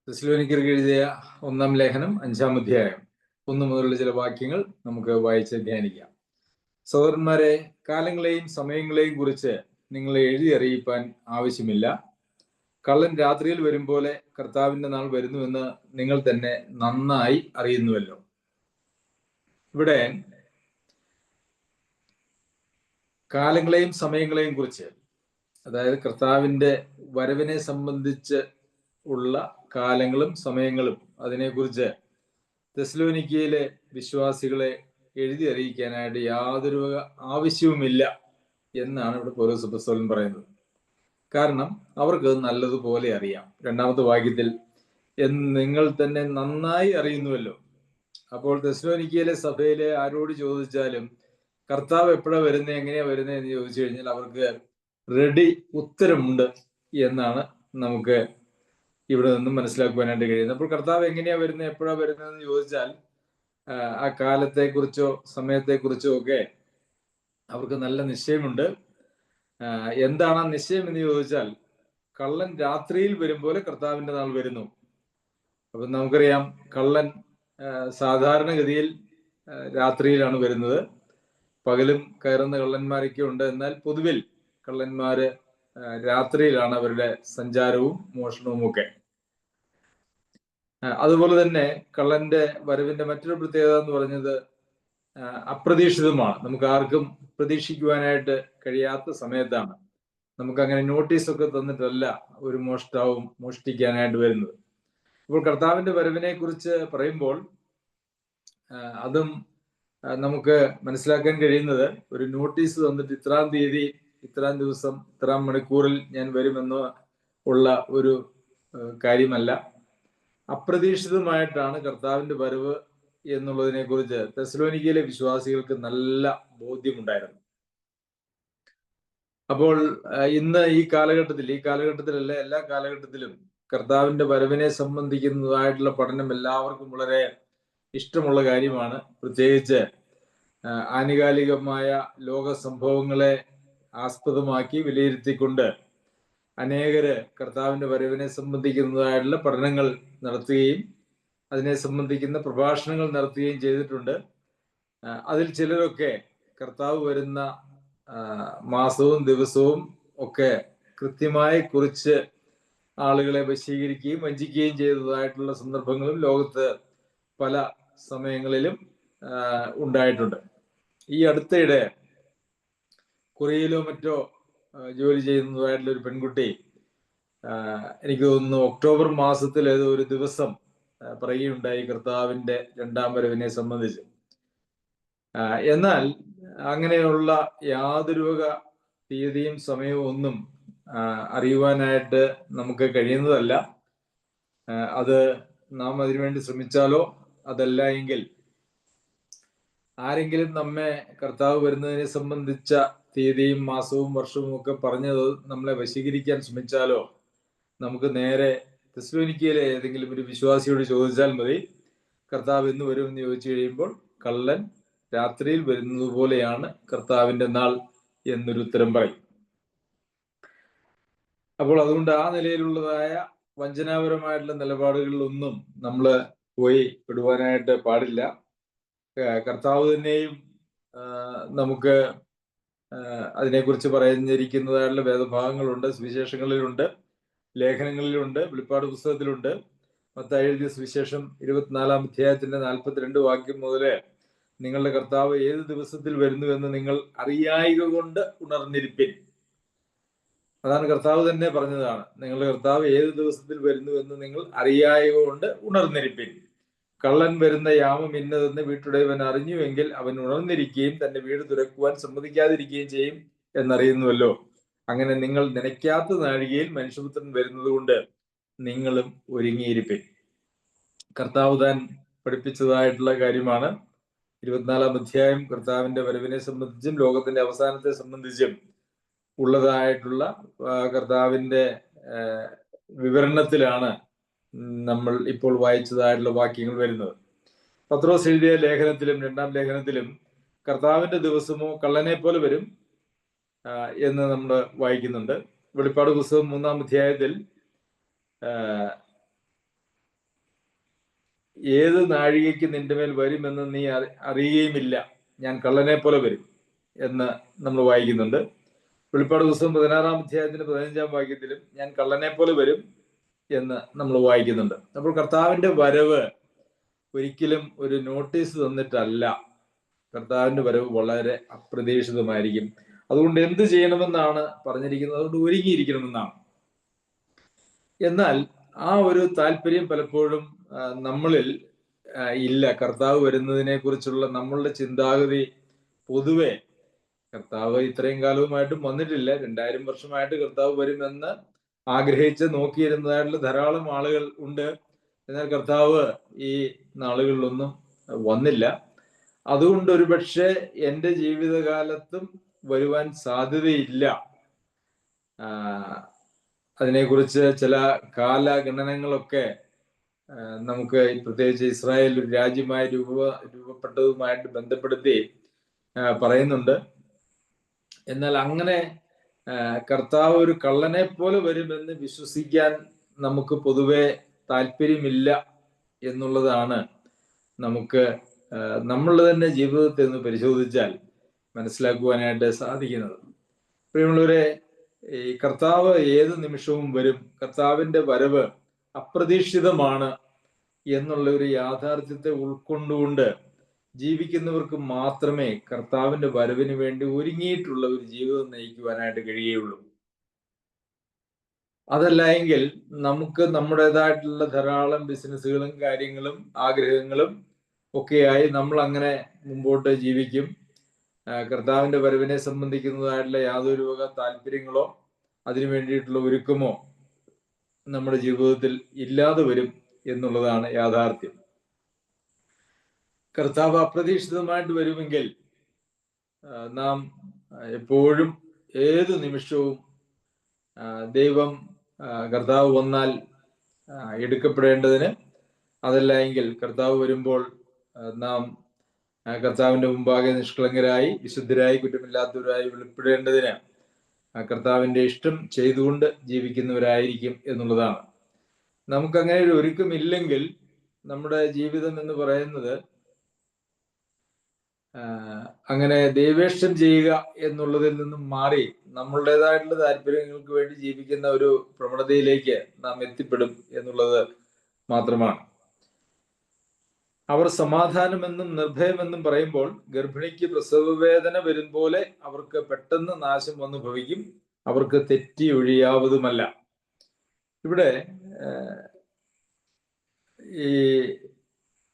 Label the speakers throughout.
Speaker 1: തെസ്സലോനിക്കർക്ക് എഴുതിയ 1-ാം ലേഖനം 5-ാം അധ്യായം 1 മുതലുള്ള ചില വാക്യങ്ങൾ നമുക്ക് വായിച്ച് ധ്യാനിക്കാം. സഹോദരന്മാരെ, കാലങ്ങളെയും സമയങ്ങളെയും കുറിച്ച് നിങ്ങളെ എഴുതി അറിയിപ്പാൻ ആവശ്യമില്ല. കള്ളൻ രാത്രിയിൽ വരും പോലെ കർത്താവിന്റെ നാൾ വരുന്നുവെന്ന് നിങ്ങൾ തന്നെ നന്നായി അറിയുന്നുവല്ലോ. ഇവിടെ കാലങ്ങളെയും സമയങ്ങളെയും കുറിച്ച്, അതായത് കർത്താവിന്റെ വരവിനെ സംബന്ധിച്ച് ഉള്ള കാലങ്ങളും സമയങ്ങളും അതിനെക്കുറിച്ച് തെസ്സലോനിക്കയിലെ വിശ്വാസികളെ എഴുതി അറിയിക്കാനായിട്ട് യാതൊരു ആവശ്യവുമില്ല എന്നാണ് ഇവിടെ പൗലോസ് അപ്പോസ്തലൻ പറയുന്നത്. കാരണം അവർക്ക് നല്ലതുപോലെ അറിയാം. 2-ാമത്തെ വാക്യത്തിൽ നിങ്ങൾ തന്നെ നന്നായി അറിയുന്നുവല്ലോ. അപ്പോൾ തെസ്സലോനിക്കയിലെ സഭയിലെ ആരോട് ചോദിച്ചാലും കർത്താവ് എപ്പോഴാണ് വരുന്നത്, എങ്ങനെയാ വരുന്നത് എന്ന് ചോദിച്ചു കഴിഞ്ഞാൽ അവർക്ക് റെഡി ഉത്തരമുണ്ട് എന്നാണ് നമുക്ക് ഇവിടെ നിന്നും മനസ്സിലാക്കുവാനായിട്ട് കഴിയുന്നത്. അപ്പോൾ കർത്താവ് എങ്ങനെയാ വരുന്നത്, എപ്പോഴാ വരുന്നതെന്ന് ചോദിച്ചാൽ ആ കാലത്തെക്കുറിച്ചോ സമയത്തെക്കുറിച്ചോ ഒക്കെ അവർക്ക് നല്ല നിശ്ചയമുണ്ട്. എന്താണ് ആ നിശ്ചയം എന്ന് ചോദിച്ചാൽ, കള്ളൻ രാത്രിയിൽ വരും പോലെ കർത്താവിന്റെ നാൾ വരുന്നു. അപ്പൊ നമുക്കറിയാം, കള്ളൻ സാധാരണഗതിയിൽ രാത്രിയിലാണ് വരുന്നത്. പകലും കയറുന്ന കള്ളന്മാരൊക്കെ ഉണ്ട്. എന്നാൽ പൊതുവിൽ കള്ളന്മാര് രാത്രിയിലാണ് അവരുടെ സഞ്ചാരവും മോഷണവും ഒക്കെ. അതുപോലെ തന്നെ കള്ളന്റെ വരവിന്റെ മറ്റൊരു പ്രത്യേകത എന്ന് പറഞ്ഞത് അപ്രതീക്ഷിതമാണ്. നമുക്ക് ആർക്കും പ്രതീക്ഷിക്കുവാനായിട്ട് കഴിയാത്ത സമയത്താണ്. നമുക്ക് അങ്ങനെ നോട്ടീസൊക്കെ തന്നിട്ടല്ല ഒരു മോഷ്ടാവും മോഷ്ടിക്കാനായിട്ട് വരുന്നത്. അപ്പോൾ കർത്താവിന്റെ വരവിനെ കുറിച്ച് പറയുമ്പോൾ അതും നമുക്ക് മനസ്സിലാക്കാൻ കഴിയുന്നത്, ഒരു നോട്ടീസ് തന്നിട്ട് ഇത്രാം തീയതി, ഇത്രാം ദിവസം, ഇത്രാം മണിക്കൂറിൽ ഞാൻ വരുമെന്ന് ഉള്ള ഒരു കാര്യമല്ല. അപ്രതീക്ഷിതമായിട്ടാണ് കർത്താവിന്റെ വരവ് എന്നുള്ളതിനെ കുറിച്ച് തെസ്സലോനിക്കയിലെ വിശ്വാസികൾക്ക് നല്ല ബോധ്യമുണ്ടായിരുന്നു. അപ്പോൾ ഇന്ന് ഈ കാലഘട്ടത്തിലല്ല, എല്ലാ കാലഘട്ടത്തിലും കർത്താവിന്റെ വരവിനെ സംബന്ധിക്കുന്നതായിട്ടുള്ള പഠനം എല്ലാവർക്കും വളരെ ഇഷ്ടമുള്ള കാര്യമാണ്. പ്രത്യേകിച്ച് ആനുകാലികമായ ലോക സംഭവങ്ങളെ ആസ്പദമാക്കി വിലയിരുത്തിക്കൊണ്ട് അനേകര് കർത്താവിന്റെ വരവിനെ സംബന്ധിക്കുന്നതായിട്ടുള്ള പഠനങ്ങൾ നടത്തുകയും അതിനെ സംബന്ധിക്കുന്ന പ്രഭാഷണങ്ങൾ നടത്തുകയും ചെയ്തിട്ടുണ്ട്. അതിൽ ചിലരൊക്കെ കർത്താവ് വരുന്ന മാസവും ദിവസവും ഒക്കെ കൃത്യമായി കുറിച്ച് ആളുകളെ വശീകരിക്കുകയും വഞ്ചിക്കുകയും ചെയ്തതായിട്ടുള്ള സന്ദർഭങ്ങളും ലോകത്ത് പല സമയങ്ങളിലും ഉണ്ടായിട്ടുണ്ട്. ഈ അടുത്തിടെ കൊറിയയിലോ മറ്റോ ജോലി ചെയ്യുന്നതായിട്ടുള്ള ഒരു പെൺകുട്ടി, എനിക്ക് തോന്നുന്നു ഒക്ടോബർ മാസത്തിൽ ഏതോ ഒരു ദിവസം പറയുകയുണ്ടായി കർത്താവിന്റെ 2-ാം വരവിനെ സംബന്ധിച്ച്. എന്നാൽ അങ്ങനെയുള്ള യാതൊരു വക തീയതിയും സമയവും ഒന്നും അറിയുവാനായിട്ട് നമുക്ക് കഴിയുന്നതല്ല. അത് നാം അതിനുവേണ്ടി ശ്രമിച്ചാലോ, അതല്ല എങ്കിൽ ആരെങ്കിലും നമ്മെ കർത്താവ് വരുന്നതിനെ സംബന്ധിച്ച തീയതിയും മാസവും വർഷവും ഒക്കെ പറഞ്ഞത് നമ്മളെ വശീകരിക്കാൻ ശ്രമിച്ചാലോ, നമുക്ക് നേരെ തെസ്സലോനിക്കയിലെ ഏതെങ്കിലും ഒരു വിശ്വാസിയോട് ചോദിച്ചാൽ മതി, കർത്താവ് എന്ന് വരുമെന്ന് ചോദിച്ചു കഴിയുമ്പോൾ കള്ളൻ രാത്രിയിൽ വരുന്നത് പോലെയാണ് കർത്താവിന്റെ നാൾ എന്നൊരു ഉത്തരം പറയും. അപ്പോൾ അതുകൊണ്ട് ആ നിലയിലുള്ളതായ വഞ്ചനാപരമായിട്ടുള്ള നിലപാടുകളിലൊന്നും നമ്മൾ പോയി പെടുവാനായിട്ട് പാടില്ല. കർത്താവ് തന്നെയും നമുക്ക് അതിനെക്കുറിച്ച് പറഞ്ഞിരിക്കുന്നതായിട്ടുള്ള വേദഭാഗങ്ങളുണ്ട്, സുവിശേഷങ്ങളിലുണ്ട്, ലേഖനങ്ങളിലുണ്ട്, വെളിപ്പാട് പുസ്തകത്തിലുണ്ട്. മത്തായി എഴുതിയ സുവിശേഷം 24-ാം അധ്യായത്തിന്റെ 42 വാക്യം മുതല് നിങ്ങളുടെ കർത്താവ് ഏത് ദിവസത്തിൽ വരുന്നു എന്ന് നിങ്ങൾ അറിയായിക കൊണ്ട് ഉണർന്നിരിപ്പിൻ. അതാണ് കർത്താവ് തന്നെ പറഞ്ഞതാണ്. നിങ്ങളുടെ കർത്താവ് ഏത് ദിവസത്തിൽ വരുന്നു എന്ന് നിങ്ങൾ അറിയായിക കൊണ്ട് ഉണർന്നിരിപ്പിൻ. കള്ളൻ വരുന്ന യാമം ഇന്നതെന്ന് വീട്ടുടയവൻ അറിഞ്ഞുവെങ്കിൽ അവൻ ഉണർന്നിരിക്കുകയും തന്റെ വീട് തുറക്കുവാൻ സമ്മതിക്കാതിരിക്കുകയും ചെയ്യും എന്നറിയുന്നുവല്ലോ. അങ്ങനെ നിങ്ങൾ നനയ്ക്കാത്ത നാഴികയിൽ മനുഷ്യപുത്രൻ വരുന്നത് കൊണ്ട് നിങ്ങളും ഒരുങ്ങിയിരിപ്പിൻ. കർത്താവ് താൻ പഠിപ്പിച്ചതായിട്ടുള്ള കാര്യമാണ്. 24-ാം അധ്യായം കർത്താവിന്റെ വരവിനെ സംബന്ധിച്ചും ലോകത്തിന്റെ അവസാനത്തെ സംബന്ധിച്ചും ഉള്ളതായിട്ടുള്ള കർത്താവിന്റെ വിവരണത്തിലാണ് നമ്മൾ ഇപ്പോൾ വായിച്ചതായിട്ടുള്ള വാക്യങ്ങൾ വരുന്നത്. പത്രോസ് എഴുതിയ ലേഖനത്തിലും 2-ാം ലേഖനത്തിലും കർത്താവിന്റെ ദിവസമോ കള്ളനെ പോലെ വരും എന്ന് നമ്മൾ വായിക്കുന്നുണ്ട്. വെളിപ്പാട് പുസ്തകം 3-ാം അധ്യായത്തിൽ ഏത് നാഴികയ്ക്ക് നിന്റെ മേൽ വരുമെന്ന് നീ അറിയുകയുമില്ല, ഞാൻ കള്ളനെ പോലെ വരും എന്ന് നമ്മൾ വായിക്കുന്നുണ്ട്. വെളിപ്പാട് പുസ്തകം 16-ാം അധ്യായത്തിന് 15-ാം വാക്യത്തിലും ഞാൻ കള്ളനെ പോലെ വരും എന്ന് നമ്മൾ വായിക്കുന്നുണ്ട്. അപ്പോൾ കർത്താവിന്റെ വരവ് ഒരിക്കലും ഒരു നോട്ടീസ് തന്നിട്ടല്ല. കർത്താവിന്റെ വരവ് വളരെ അപ്രതീക്ഷിതമായിരിക്കും. അതുകൊണ്ട് എന്ത് ചെയ്യണമെന്നാണ് പറഞ്ഞിരിക്കുന്നത്? അതുകൊണ്ട് ഒരുങ്ങിയിരിക്കണമെന്നാണ്. എന്നാൽ ആ ഒരു താല്പര്യം പലപ്പോഴും നമ്മളിൽ ഇല്ല. കർത്താവ് വരുന്നതിനെ കുറിച്ചുള്ള നമ്മളുടെ ചിന്താഗതി പൊതുവെ, കർത്താവ് ഇത്രയും കാലവുമായിട്ടും വന്നിട്ടില്ല, 2000 വർഷമായിട്ട് കർത്താവ് വരുമെന്ന് ആഗ്രഹിച്ച് നോക്കിയിരുന്നതായിട്ടുള്ള ധാരാളം ആളുകൾ ഉണ്ട്. എന്നാൽ കർത്താവ് ഈ നാളുകളിലൊന്നും വന്നില്ല. അതുകൊണ്ട് ഒരുപക്ഷെ എൻ്റെ ജീവിതകാലത്തും വരുവാൻ സാധ്യതയില്ല. അതിനെക്കുറിച്ച് ചില കാലഗണനങ്ങളൊക്കെ നമുക്ക് പ്രത്യേകിച്ച് ഇസ്രായേൽ ഒരു രാജ്യമായി രൂപപ്പെട്ടതുമായിട്ട് ബന്ധപ്പെടുത്തി പറയുന്നുണ്ട്. എന്നാൽ അങ്ങനെ കർത്താവ് ഒരു കള്ളനെ പോലെ വരുമെന്ന് വിശ്വസിക്കാൻ നമുക്ക് പൊതുവെ താല്പര്യമില്ല എന്നുള്ളതാണ് നമുക്ക് നമ്മളുടെ തന്നെ ജീവിതത്തെ ഒന്ന് പരിശോധിച്ചാൽ മനസ്സിലാക്കുവാനായിട്ട് സാധിക്കുന്നത്. പ്രിയമുള്ളവരെ, ഈ കർത്താവ് ഏത് നിമിഷവും വരും. കർത്താവിന്റെ വരവ് അപ്രതീക്ഷിതമാണ് എന്നുള്ള ഒരു യാഥാർത്ഥ്യത്തെ ഉൾക്കൊണ്ടുകൊണ്ട് ജീവിക്കുന്നവർക്ക് മാത്രമേ കർത്താവിന്റെ വരവിന് വേണ്ടി ഒരുങ്ങിയിട്ടുള്ള ഒരു ജീവിതം നയിക്കുവാനായിട്ട് കഴിയുകയുള്ളൂ. അതല്ല എങ്കിൽ നമുക്ക് നമ്മുടേതായിട്ടുള്ള ധാരാളം ബിസിനസ്സുകളും കാര്യങ്ങളും ആഗ്രഹങ്ങളും ഒക്കെയായി നമ്മൾ അങ്ങനെ മുമ്പോട്ട് ജീവിക്കും. കർത്താവിന്റെ വരവിനെ സംബന്ധിക്കുന്നതായിട്ടുള്ള യാതൊരു വക താല്പര്യങ്ങളോ അതിനു വേണ്ടിയിട്ടുള്ള ഒരുക്കമോ നമ്മുടെ ജീവിതത്തിൽ ഇല്ലാതെ വരും എന്നുള്ളതാണ് യാഥാർത്ഥ്യം. കർത്താവ് അപ്രതീക്ഷിതമായിട്ട് വരുമെങ്കിൽ നാം എപ്പോഴും ഏത് നിമിഷവും ദൈവം കർത്താവ് വന്നാൽ എടുക്കപ്പെടേണ്ടതിന്, അതല്ല എങ്കിൽ കർത്താവ് വരുമ്പോൾ നാം കർത്താവിന്റെ മുമ്പാകെ നിഷ്കളങ്കരായി വിശുദ്ധരായി കുറ്റമില്ലാത്തവരായി വെളിപ്പെടേണ്ടതിന് കർത്താവിന്റെ ഇഷ്ടം ചെയ്തുകൊണ്ട് ജീവിക്കുന്നവരായിരിക്കും എന്നുള്ളതാണ്. നമുക്കങ്ങനെ ഒരു ഒരുക്കമില്ലെങ്കിൽ നമ്മുടെ ജീവിതം എന്ന് പറയുന്നത് അങ്ങനെ ദൈവേഷ്ടം ചെയ്യുക എന്നുള്ളതിൽ നിന്നും മാറി നമ്മളുടേതായിട്ടുള്ള താല്പര്യങ്ങൾക്ക് വേണ്ടി ജീവിക്കുന്ന ഒരു പ്രവണതയിലേക്ക് നാം എത്തിപ്പെടും എന്നുള്ളത് മാത്രമാണ്. അവർ സമാധാനമെന്നും നിർഭയമെന്നും പറയുമ്പോൾ ഗർഭിണിക്ക് പ്രസവവേദന വരും പോലെ അവർക്ക് പെട്ടെന്ന് നാശം വന്നു ഭവിക്കും, അവർക്ക് തെറ്റി ഒഴിയാവതുമല്ല. ഇവിടെ ഈ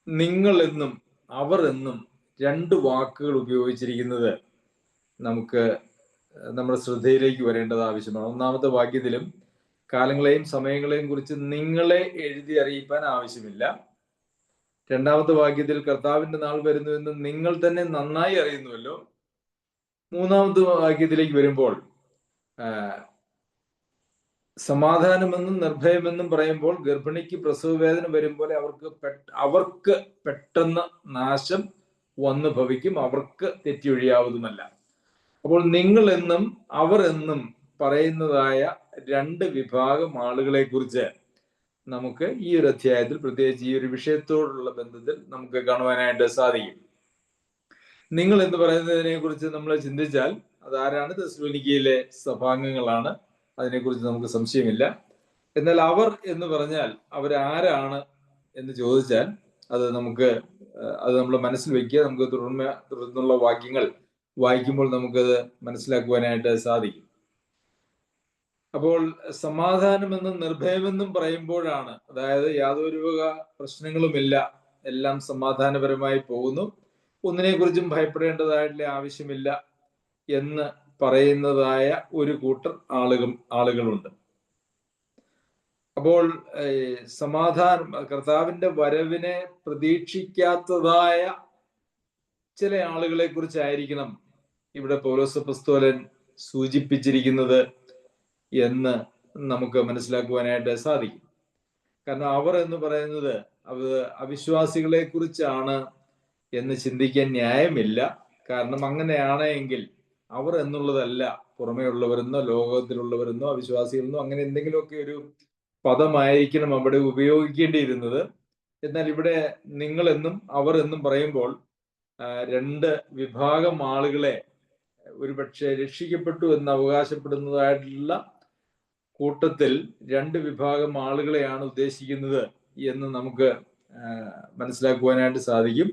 Speaker 1: നിങ്ങൾ എന്നും അവർ എന്നും രണ്ട് വാക്കുകൾ ഉപയോഗിച്ചിരിക്കുന്നത് നമുക്ക് നമ്മുടെ ശ്രദ്ധയിലേക്ക് വരേണ്ടത് ആവശ്യമാണ്. ഒന്നാമത്തെ വാക്യത്തിലും കാലങ്ങളെയും സമയങ്ങളെയും കുറിച്ച് നിങ്ങളെ എഴുതി അറിയിപ്പാൻ ആവശ്യമില്ല. രണ്ടാമത്തെ വാക്യത്തിൽ കർത്താവിന്റെ നാൾ വരുന്നുവെന്ന് നിങ്ങൾ തന്നെ നന്നായി അറിയുന്നുവല്ലോ. മൂന്നാമത്തെ വാക്യത്തിലേക്ക് വരുമ്പോൾ സമാധാനമെന്നും നിർഭയമെന്നും പറയുമ്പോൾ ഗർഭിണിക്ക് പ്രസവവേദന വരുമ്പോൾ അവർക്ക് പെട്ടെന്ന് നാശം വന്നു ഭവിക്കും, അവർക്ക് തെറ്റിയൊഴിയാവതുമല്ല. അപ്പോൾ നിങ്ങൾ എന്നും അവർ എന്നും പറയുന്നതായ രണ്ട് വിഭാഗം ആളുകളെ കുറിച്ച് നമുക്ക് ഈ ഒരു അധ്യായത്തിൽ, പ്രത്യേകിച്ച് ഈ ഒരു വിഷയത്തോടുള്ള ബന്ധത്തിൽ നമുക്ക് കാണുവാനായിട്ട് സാധിക്കും. നിങ്ങൾ എന്ന് പറയുന്നതിനെ കുറിച്ച് നമ്മൾ ചിന്തിച്ചാൽ അതാരാണ്? തെസ്സലോനിക്കയിലെ സഭാംഗങ്ങളാണ്. അതിനെക്കുറിച്ച് നമുക്ക് സംശയമില്ല. എന്നാൽ അവർ എന്ന് പറഞ്ഞാൽ അവരാരാണ് എന്ന് ചോദിച്ചാൽ അത് നമ്മൾ മനസ്സിൽ വെക്കുക. നമുക്ക് തുടർന്നുള്ള വാക്യങ്ങൾ വായിക്കുമ്പോൾ നമുക്കത് മനസ്സിലാക്കുവാനായിട്ട് സാധിക്കും. അപ്പോൾ സമാധാനമെന്നും നിർഭയമെന്നും പറയുമ്പോഴാണ്, അതായത് യാതൊരു വക പ്രശ്നങ്ങളുമില്ല, എല്ലാം സമാധാനപരമായി പോകുന്നു, ഒന്നിനെക്കുറിച്ചും ഭയപ്പെടേണ്ടതായിട്ടുള്ള ആവശ്യമില്ല എന്ന് പറയുന്നതായ ഒരു കൂട്ടർ ആളുകളുണ്ട്. അപ്പോൾ കർത്താവിന്റെ വരവിനെ പ്രതീക്ഷിക്കാത്തതായ ചില ആളുകളെ കുറിച്ചായിരിക്കണം ഇവിടെ പൗലോസ് അപ്പോസ്തലൻ സൂചിപ്പിച്ചിരിക്കുന്നത് എന്ന് നമുക്ക് മനസ്സിലാക്കുവാനായിട്ട് സാധിക്കും. കാരണം അവർ എന്ന് പറയുന്നത് അവിശ്വാസികളെ കുറിച്ചാണ് എന്ന് ചിന്തിക്കാൻ ന്യായമില്ല. കാരണം അങ്ങനെയാണ് എങ്കിൽ അവർ എന്നുള്ളതല്ല പുറമേ ഉള്ളവരെന്നോ ലോകത്തിലുള്ളവരെന്നോ അവിശ്വാസികളെന്നോ അങ്ങനെ എന്തെങ്കിലുമൊക്കെ ഒരു പദമായിരിക്കണം അവിടെ ഉപയോഗിക്കേണ്ടിയിരുന്നത്. എന്നാൽ ഇവിടെ നിങ്ങൾ എന്നും അവർ എന്നും പറയുമ്പോൾ രണ്ട് വിഭാഗം ആളുകളെ ഒരുപക്ഷെ രക്ഷിക്കപ്പെട്ടു എന്ന് അവകാശപ്പെടുന്നതായിട്ടുള്ള കൂട്ടത്തിൽ രണ്ട് വിഭാഗം ആളുകളെയാണ് ഉദ്ദേശിക്കുന്നത് എന്ന് നമുക്ക് മനസ്സിലാക്കുവാനായിട്ട് സാധിക്കും.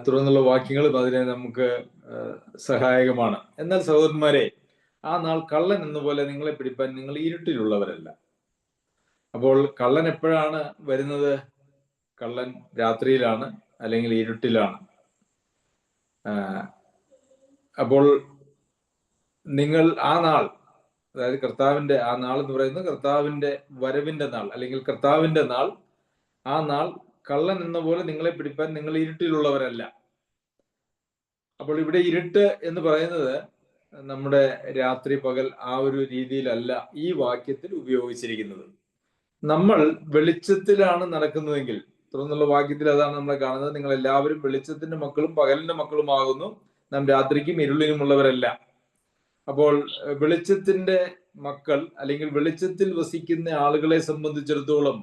Speaker 1: തുടർന്നുള്ള വാക്യങ്ങളും അതിനെ നമുക്ക് സഹായകമാണ്. എന്നാൽ സഹോദരന്മാരെ, ആ നാൾ കള്ളൻ എന്നപോലെ നിങ്ങളെ പിടിപ്പാൻ നിങ്ങൾ ഇരുട്ടിലുള്ളവരല്ല. അപ്പോൾ കള്ളൻ എപ്പോഴാണ് വരുന്നത്? കള്ളൻ രാത്രിയിലാണ്, അല്ലെങ്കിൽ ഇരുട്ടിലാണ്. അപ്പോൾ നിങ്ങൾ ആ നാൾ, അതായത് കർത്താവിന്റെ ആ നാൾ എന്ന് പറയുന്നത് കർത്താവിന്റെ വരവിന്റെ നാൾ, അല്ലെങ്കിൽ കർത്താവിന്റെ നാൾ, ആ നാൾ കള്ളൻ എന്ന പോലെ നിങ്ങളെ പിടിപ്പാൻ നിങ്ങൾ ഇരുട്ടിലുള്ളവരല്ല. അപ്പോൾ ഇവിടെ ഇരുട്ട് എന്ന് പറയുന്നത് നമ്മുടെ രാത്രി പകൽ ആ ഒരു രീതിയിലല്ല ഈ വാക്യത്തിൽ ഉപയോഗിച്ചിരിക്കുന്നത്. നമ്മൾ വെളിച്ചത്തിലാണ് നടക്കുന്നതെങ്കിൽ, തുടർന്നുള്ള വാക്യത്തിൽ അതാണ് നമ്മൾ കാണുന്നത്, നിങ്ങൾ എല്ലാവരും വെളിച്ചത്തിന്റെ മക്കളും പകലിന്റെ മക്കളുമാകുന്നു, നാം രാത്രിക്കും ഇരുളിനുമുള്ളവരല്ല. അപ്പോൾ വെളിച്ചത്തിന്റെ മക്കൾ, അല്ലെങ്കിൽ വെളിച്ചത്തിൽ വസിക്കുന്ന ആളുകളെ സംബന്ധിച്ചിടത്തോളം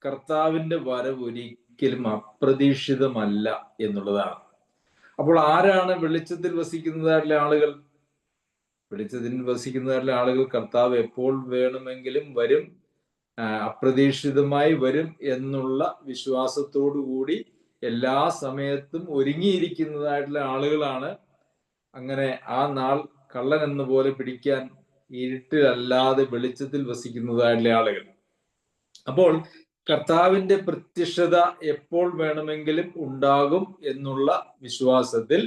Speaker 1: കർത്താവിന്റെ വരവ് ഒരിക്കലും അപ്രതീക്ഷിതമല്ല എന്നുള്ളതാണ്. അപ്പോൾ ആരാണ് വെളിച്ചത്തിൽ വസിക്കുന്നതായിട്ടുള്ള ആളുകൾ? വെളിച്ചത്തിൽ വസിക്കുന്നതായിട്ടുള്ള ആളുകൾ കർത്താവ് എപ്പോൾ വേണമെങ്കിലും വരും, അപ്രതീക്ഷിതമായി വരും എന്നുള്ള വിശ്വാസത്തോടു കൂടി എല്ലാ സമയത്തും ഒരുങ്ങിയിരിക്കുന്നതായിട്ടുള്ള ആളുകളാണ്. അങ്ങനെ ആ നാൾ കള്ളൻ എന്ന പോലെ പിടിക്കാൻ ഇരുട്ടിലല്ലാതെ വെളിച്ചത്തിൽ വസിക്കുന്നതായിട്ടുള്ള ആളുകൾ. അപ്പോൾ കർത്താവിന്റെ പ്രത്യക്ഷത എപ്പോൾ വേണമെങ്കിലും ഉണ്ടാകും എന്നുള്ള വിശ്വാസത്തിൽ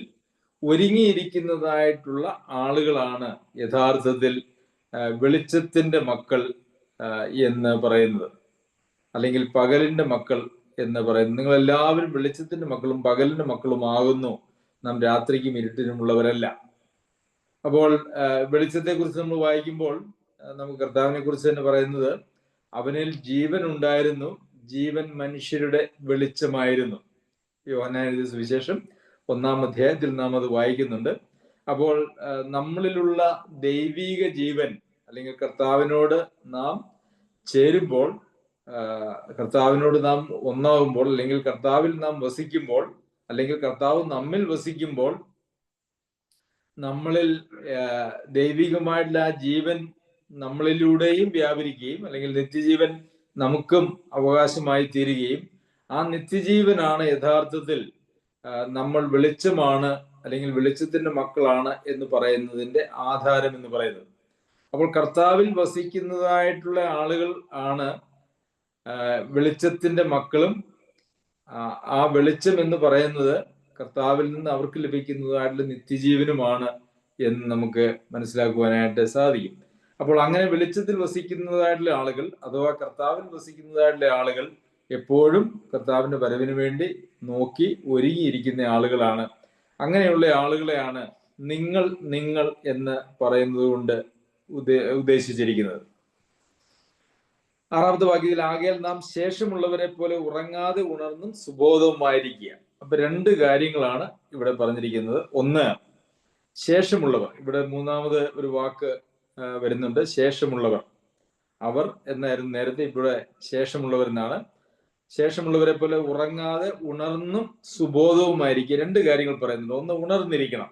Speaker 1: ഒരുങ്ങിയിരിക്കുന്നതായിട്ടുള്ള ആളുകളാണ് യഥാർത്ഥത്തിൽ വെളിച്ചത്തിന്റെ മക്കൾ എന്ന് പറയുന്നത്, അല്ലെങ്കിൽ പകലിന്റെ മക്കൾ എന്ന് പറയുന്നത്. നിങ്ങൾ എല്ലാവരും വെളിച്ചത്തിന്റെ മക്കളും പകലിന്റെ മക്കളുമാകുന്നു, നാം രാത്രിക്കും ഇരുട്ടിനുമുള്ളവരല്ല. അപ്പോൾ വെളിച്ചത്തെ കുറിച്ച് നമ്മൾ വായിക്കുമ്പോൾ നമുക്ക് കർത്താവിനെ കുറിച്ച് തന്നെ പറയുന്നത്, അവനിൽ ജീവൻ ഉണ്ടായിരുന്നു, ജീവൻ മനുഷ്യരുടെ വെളിച്ചമായിരുന്നു. യോഹന്നാൻ എഴുതിയ സുവിശേഷം 1-ാം അധ്യായത്തിൽ നാം അത് വായിക്കുന്നുണ്ട്. അപ്പോൾ നമ്മളിലുള്ള ദൈവീക ജീവൻ, അല്ലെങ്കിൽ കർത്താവിനോട് നാം ചേരുമ്പോൾ, കർത്താവിനോട് നാം ഒന്നാകുമ്പോൾ, അല്ലെങ്കിൽ കർത്താവിൽ നാം വസിക്കുമ്പോൾ, അല്ലെങ്കിൽ കർത്താവ് നമ്മിൽ വസിക്കുമ്പോൾ, നമ്മളിൽ ദൈവികമായിട്ടുള്ള ആ ജീവൻ നമ്മളിലൂടെയും വ്യാപരിക്കുകയും, അല്ലെങ്കിൽ നിത്യജീവൻ നമുക്കും അവകാശമായി തീരുകയും, ആ നിത്യജീവനാണ് യഥാർത്ഥത്തിൽ നമ്മൾ വെളിച്ചമാണ്, അല്ലെങ്കിൽ വെളിച്ചത്തിന്റെ മക്കളാണ് എന്ന് പറയുന്നതിന്റെ ആധാരം എന്ന് പറയുന്നത്. അപ്പോൾ കർത്താവിൽ വസിക്കുന്നതായിട്ടുള്ള ആളുകൾ ആണ് വെളിച്ചത്തിന്റെ മക്കളും. ആ വെളിച്ചം എന്ന് പറയുന്നത് കർത്താവിൽ നിന്ന് അവർക്ക് ലഭിക്കുന്നതായിട്ടുള്ള നിത്യജീവനുമാണ് എന്ന് നമുക്ക് മനസ്സിലാക്കുവാനായിട്ട് സാധിക്കും. അപ്പോൾ അങ്ങനെ വെളിച്ചത്തിൽ വസിക്കുന്നതായിട്ടുള്ള ആളുകൾ, അഥവാ കർത്താവിൽ വസിക്കുന്നതായിട്ടുള്ള ആളുകൾ എപ്പോഴും കർത്താവിന്റെ വരവിന് വേണ്ടി നോക്കി ഒരുങ്ങിയിരിക്കുന്ന ആളുകളാണ്. അങ്ങനെയുള്ള ആളുകളെയാണ് നിങ്ങൾ എന്ന് പറയുന്നത് കൊണ്ട് ഉദ്ദേശിച്ചിരിക്കുന്നത്. 6-ാമത്തെ വാക്യത്തിൽ, ആകയാൽ നാം ശേഷമുള്ളവരെ പോലെ ഉറങ്ങാതെ ഉണർന്നും സുബോധവുമായിരിക്കുക. അപ്പൊ രണ്ട് കാര്യങ്ങളാണ് ഇവിടെ പറഞ്ഞിരിക്കുന്നത്. ഒന്ന്, ശേഷമുള്ളവർ. ഇവിടെ മൂന്നാമത് ഒരു വാക്ക് വരുന്നുണ്ട്, ശേഷമുള്ളവർ. അവർ എന്നായിരുന്നു നേരത്തെ, ഇവിടെ ശേഷമുള്ളവർ എന്നാണ്. ശേഷമുള്ളവരെ പോലെ ഉറങ്ങാതെ ഉണർന്നും സുബോധവുമായിരിക്കുക. രണ്ട് കാര്യങ്ങൾ പറയുന്നുണ്ട്. ഒന്ന്, ഉണർന്നിരിക്കണം.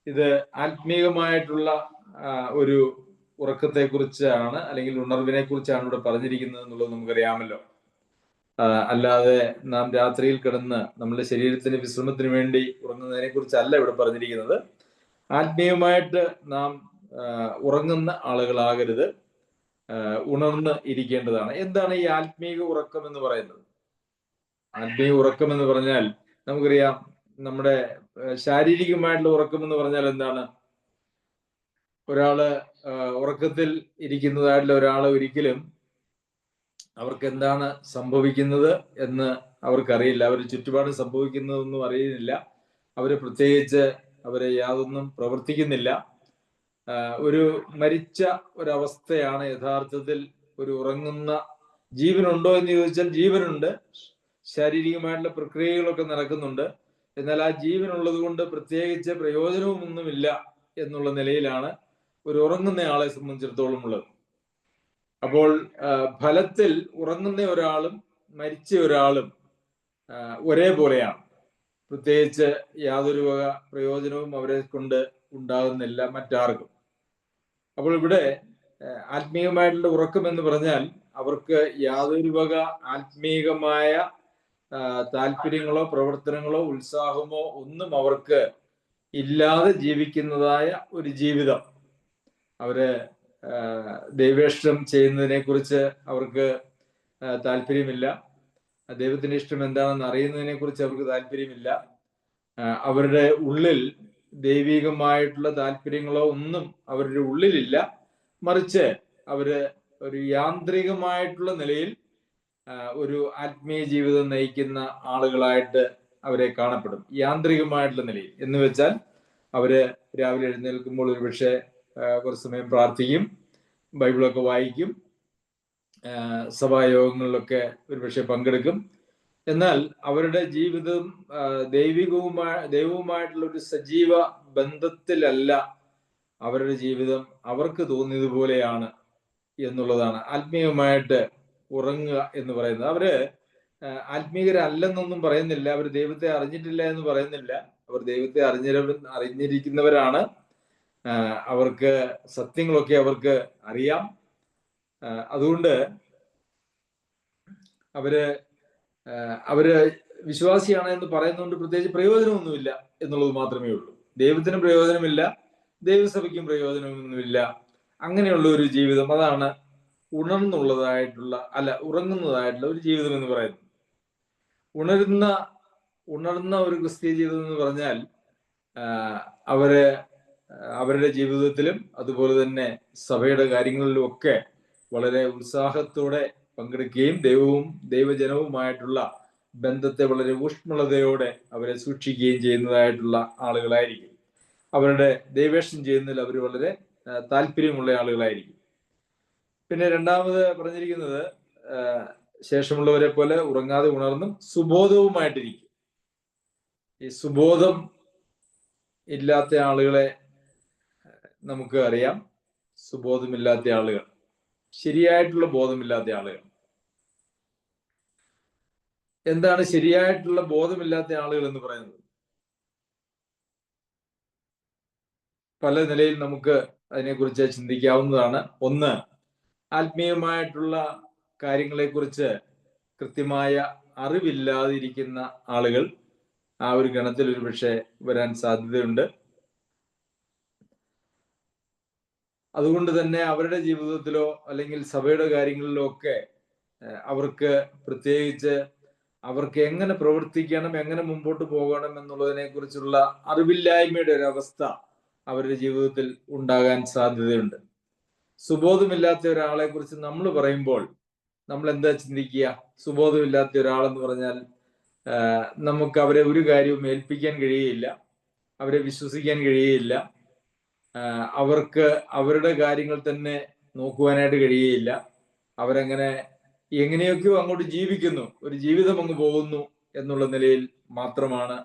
Speaker 1: ഇത് ആത്മീയമായിട്ടുള്ള ഒരു ഉറക്കത്തെ കുറിച്ചാണ്, അല്ലെങ്കിൽ ഉണർവിനെ കുറിച്ചാണ് ഇവിടെ പറഞ്ഞിരിക്കുന്നത് എന്നുള്ളത് നമുക്കറിയാമല്ലോ. അല്ലാതെ നാം രാത്രിയിൽ കിടന്ന് നമ്മുടെ ശരീരത്തിന്റെ വിശ്രമത്തിന് വേണ്ടി ഉറങ്ങുന്നതിനെ കുറിച്ചല്ല ഇവിടെ പറഞ്ഞിരിക്കുന്നത്. ആത്മീയമായിട്ട് നാം ഉറങ്ങുന്ന ആളുകളാകരുത്, ഉണർന്ന് ഇരിക്കേണ്ടതാണ്. എന്താണ് ഈ ആത്മീയ ഉറക്കം എന്ന് പറയുന്നത്? ആത്മീയ ഉറക്കം എന്ന് പറഞ്ഞാൽ നമുക്കറിയാം, നമ്മുടെ ശാരീരികമായിട്ടുള്ള ഉറക്കം എന്ന് പറഞ്ഞാൽ എന്താണ്? ഒരാള് ഉറക്കത്തിൽ ഇരിക്കുന്നതായിട്ടുള്ള ഒരാള് ഒരിക്കലും അവർക്ക് എന്താണ് സംഭവിക്കുന്നത് എന്ന് അവർക്കറിയില്ല. അവർ ചുറ്റുപാട് സംഭവിക്കുന്നതൊന്നും അറിയുന്നില്ല. അവര് പ്രത്യേകിച്ച് അവരെ യാതൊന്നും പ്രവർത്തിക്കുന്നില്ല. ഒരു മരിച്ച ഒരവസ്ഥയാണ് യഥാർത്ഥത്തിൽ ഒരു ഉറങ്ങുന്ന. ജീവനുണ്ടോ എന്ന് ചോദിച്ചാൽ ജീവനുണ്ട്, ശാരീരികമായിട്ടുള്ള പ്രക്രിയകളൊക്കെ നടക്കുന്നുണ്ട്. എന്നാൽ ആ ജീവനുള്ളത് കൊണ്ട് പ്രത്യേകിച്ച് പ്രയോജനവുമൊന്നുമില്ല എന്നുള്ള നിലയിലാണ് ഒരു ഉറങ്ങുന്ന ആളെ സംബന്ധിച്ചിടത്തോളം ഉള്ളത്. അപ്പോൾ ഫലത്തിൽ ഉറങ്ങുന്ന ഒരാളും മരിച്ച ഒരാളും ഒരേപോലെയാണ്. പ്രത്യേകിച്ച് യാതൊരു വക പ്രയോജനവും അവരെ കൊണ്ട് ഉണ്ടാകുന്നില്ല മറ്റാർക്കും. അപ്പോൾ ഇവിടെ ആത്മീയമായിട്ടുള്ള ഉറക്കം എന്ന് പറഞ്ഞാൽ അവർക്ക് യാതൊരു വക ആത്മീയമായ താല്പര്യങ്ങളോ പ്രവർത്തനങ്ങളോ ഉത്സാഹമോ ഒന്നും അവർക്ക് ഇല്ലാതെ ജീവിക്കുന്നതായ ഒരു ജീവിതം. അവര് ദൈവേഷ്ടം ചെയ്യുന്നതിനെ കുറിച്ച് അവർക്ക് താല്പര്യമില്ല. ദൈവത്തിന്റെ ഇഷ്ടം എന്താണെന്ന് അറിയുന്നതിനെ കുറിച്ച് അവർക്ക് താല്പര്യമില്ല. അവരുടെ ഉള്ളിൽ ദൈവികമായിട്ടുള്ള താല്പര്യങ്ങളോ ഒന്നും അവരുടെ ഉള്ളിലില്ല. മറിച്ച് അവര് ഒരു യാന്ത്രികമായിട്ടുള്ള നിലയിൽ ഒരു ആത്മീയ ജീവിതം നയിക്കുന്ന ആളുകളായിട്ട് അവരെ കാണപ്പെടും. യാന്ത്രികമായിട്ടുള്ള നിലയിൽ എന്ന് വെച്ചാൽ അവര് രാവിലെ എഴുന്നേൽക്കുമ്പോൾ ഒരുപക്ഷെ കുറച്ച് സമയം പ്രാർത്ഥിക്കും, ബൈബിളൊക്കെ വായിക്കും, സഭായോഗങ്ങളിലൊക്കെ ഒരുപക്ഷെ പങ്കെടുക്കും. എന്നാൽ അവരുടെ ജീവിതം ദൈവവുമായിട്ടുള്ള ഒരു സജീവ ബന്ധത്തിലല്ല അവരുടെ ജീവിതം അവർക്ക് തോന്നിയതുപോലെയാണ് എന്നുള്ളതാണ് ആത്മീയമായിട്ട് ഉറങ്ങുക എന്ന് പറയുന്നത്. അവര് ആത്മീയരല്ലെന്നൊന്നും പറയുന്നില്ല, അവർ ദൈവത്തെ അറിഞ്ഞിട്ടില്ല എന്ന് പറയുന്നില്ല. അവർ ദൈവത്തെ അറിഞ്ഞിരിക്കുന്നവരാണ്. അവർക്ക് സത്യങ്ങളൊക്കെ അവർക്ക് അറിയാം. അതുകൊണ്ട് അവര് വിശ്വാസിയാണ് എന്ന് പറയുന്നതുകൊണ്ട് പ്രത്യേകിച്ച് പ്രയോജനമൊന്നുമില്ല എന്നുള്ളത് മാത്രമേ ഉള്ളൂ. ദൈവത്തിനും പ്രയോജനമില്ല, ദൈവസഭയ്ക്കും പ്രയോജനമൊന്നുമില്ല. അങ്ങനെയുള്ള ഒരു ജീവിതം, അതാണ് ഉറങ്ങുന്നതായിട്ടുള്ള ഒരു ജീവിതം എന്ന് പറയുന്നത്. ഉണർന്ന ഒരു ക്രിസ്തീയ ജീവിതം എന്ന് പറഞ്ഞാൽ അവരുടെ ജീവിതത്തിലും അതുപോലെ തന്നെ സഭയുടെ കാര്യങ്ങളിലും ഒക്കെ വളരെ ഉത്സാഹത്തോടെ പങ്കെടുക്കുകയും ദൈവജനവുമായിട്ടുള്ള ബന്ധത്തെ വളരെ ഊഷ്മളതയോടെ അവരെ സൂക്ഷിക്കുകയും ചെയ്യുന്നതായിട്ടുള്ള ആളുകളായിരിക്കും. അവരുടെ ദൈവേഷം ചെയ്യുന്നതിൽ അവർ വളരെ താല്പര്യമുള്ള ആളുകളായിരിക്കും. പിന്നെ രണ്ടാമത് പറഞ്ഞിരിക്കുന്നത്, ശേഷമുള്ളവരെ പോലെ ഉറങ്ങാതെ ഉണർന്നും സുബോധവുമായിട്ടിരിക്കും. ഈ സുബോധം ഇല്ലാത്ത ആളുകളെ നമുക്ക് അറിയാം. സുബോധമില്ലാത്ത ആളുകൾ, ശരിയായിട്ടുള്ള ബോധമില്ലാത്ത ആളുകൾ. എന്താണ് ശരിയായിട്ടുള്ള ബോധമില്ലാത്ത ആളുകൾ എന്ന് പറയുന്നത്? പല നിലയിൽ നമുക്ക് അതിനെക്കുറിച്ച് ചിന്തിക്കാവുന്നതാണ്. ഒന്ന്, ആത്മീയമായിട്ടുള്ള കാര്യങ്ങളെക്കുറിച്ച് കൃത്യമായ അറിവില്ലാതിരിക്കുന്ന ആളുകൾ ആ ഒരു ഗണത്തിൽ ഒരുപക്ഷെ വരാൻ സാധ്യതയുണ്ട്. അതുകൊണ്ട് തന്നെ അവരുടെ ജീവിതത്തിലോ അല്ലെങ്കിൽ സഭയുടെ കാര്യങ്ങളിലോ ഒക്കെ അവർക്ക് പ്രത്യേകിച്ച് അവർക്ക് എങ്ങനെ പ്രവർത്തിക്കണം, എങ്ങനെ മുമ്പോട്ട് പോകണം എന്നുള്ളതിനെ കുറിച്ചുള്ള അറിവില്ലായ്മയുടെ ഒരു അവസ്ഥ അവരുടെ ജീവിതത്തിൽ ഉണ്ടാകാൻ സാധ്യതയുണ്ട്. സുബോധമില്ലാത്ത ഒരാളെ കുറിച്ച് നമ്മൾ പറയുമ്പോൾ നമ്മൾ എന്താ ചിന്തിക്കുക? സുബോധമില്ലാത്ത ഒരാളെന്ന് പറഞ്ഞാൽ നമുക്ക് അവരെ ഒരു കാര്യവും ഏൽപ്പിക്കാൻ കഴിയുകയില്ല, അവരെ വിശ്വസിക്കാൻ കഴിയുകയില്ല, അവർക്ക് അവരുടെ കാര്യങ്ങൾ തന്നെ നോക്കുവാനായിട്ട് കഴിയുകയില്ല. അവരങ്ങനെ എങ്ങനെയൊക്കെയോ അങ്ങോട്ട് ജീവിക്കുന്നു, ഒരു ജീവിതം അങ്ങ് പോകുന്നു എന്നുള്ള നിലയിൽ മാത്രമാണ്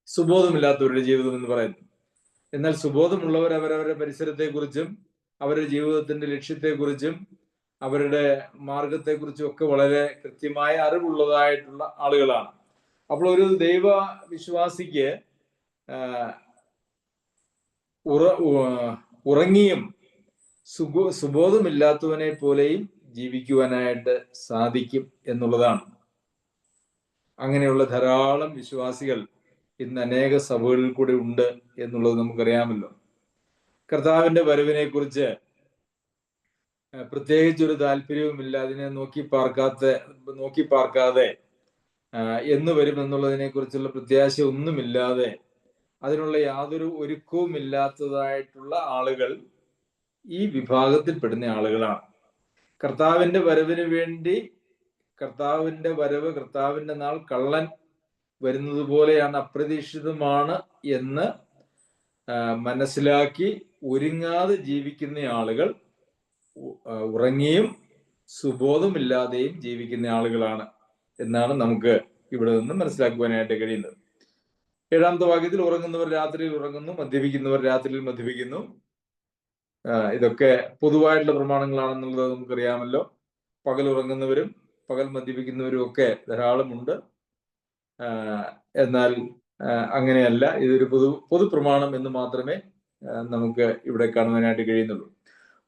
Speaker 1: സുബോധമില്ലാത്തവരുടെ ജീവിതം എന്ന് പറയുന്നത്. എന്നാൽ സുബോധമുള്ളവർ അവരവരുടെ പരിസരത്തെക്കുറിച്ചും അവരുടെ ജീവിതത്തിന്റെ ലക്ഷ്യത്തെക്കുറിച്ചും അവരുടെ മാർഗത്തെക്കുറിച്ചും ഒക്കെ വളരെ കൃത്യമായ അറിവുള്ളതായിട്ടുള്ള ആളുകളാണ്. അപ്പോൾ ഒരു ദൈവ വിശ്വാസിക്ക് ഉറങ്ങിയും സുബോധമില്ലാത്തവനെ പോലെയും ജീവിക്കുവാനായിട്ട് സാധിക്കും എന്നുള്ളതാണ്. അങ്ങനെയുള്ള ധാരാളം വിശ്വാസികൾ ഇന്ന് അനേക സഭകളിൽ കൂടെ ഉണ്ട് എന്നുള്ളത് നമുക്കറിയാമല്ലോ. കർത്താവിന്റെ വരവിനെ കുറിച്ച് പ്രത്യേകിച്ചൊരു താല്പര്യവുമില്ല, അതിനെ നോക്കി പാർക്കാതെ എന്ന് വരും എന്നുള്ളതിനെ കുറിച്ചുള്ള പ്രത്യാശ ഒന്നുമില്ലാതെ അതിനുള്ള യാതൊരു ഒരുക്കവും ഇല്ലാത്തതായിട്ടുള്ള ആളുകൾ ഈ വിഭാഗത്തിൽപ്പെടുന്ന ആളുകളാണ്. കർത്താവിന്റെ വരവിന് വേണ്ടി, കർത്താവിന്റെ നാൾ കള്ളൻ വരുന്നത് പോലെയാണ്, അപ്രതീക്ഷിതമാണ് എന്ന് മനസ്സിലാക്കി ഒരുങ്ങാതെ ജീവിക്കുന്ന ആളുകൾ ഉറങ്ങിയും സുബോധമില്ലാതെയും ജീവിക്കുന്ന ആളുകളാണ് എന്നാണ് നമുക്ക് ഇവിടെ നിന്ന് മനസ്സിലാക്കുവാനായിട്ട് കഴിയുന്നത്. 7-ാമത്തെ വാക്യത്തിൽ, ഉറങ്ങുന്നവർ രാത്രിയിൽ ഉറങ്ങുന്നു, മദ്യപിക്കുന്നവർ രാത്രിയിൽ മദ്യപിക്കുന്നു. ഇതൊക്കെ പൊതുവായിട്ടുള്ള പ്രമാണങ്ങളാണെന്നുള്ളത് നമുക്കറിയാമല്ലോ. പകൽ ഉറങ്ങുന്നവരും പകൽ മദ്യപിക്കുന്നവരും ഒക്കെ ധാരാളമുണ്ട്. എന്നാൽ അങ്ങനെയല്ല, ഇതൊരു പൊതു പ്രമാണം എന്ന് മാത്രമേ നമുക്ക് ഇവിടെ കാണുവാനായിട്ട് കഴിയുന്നുള്ളൂ.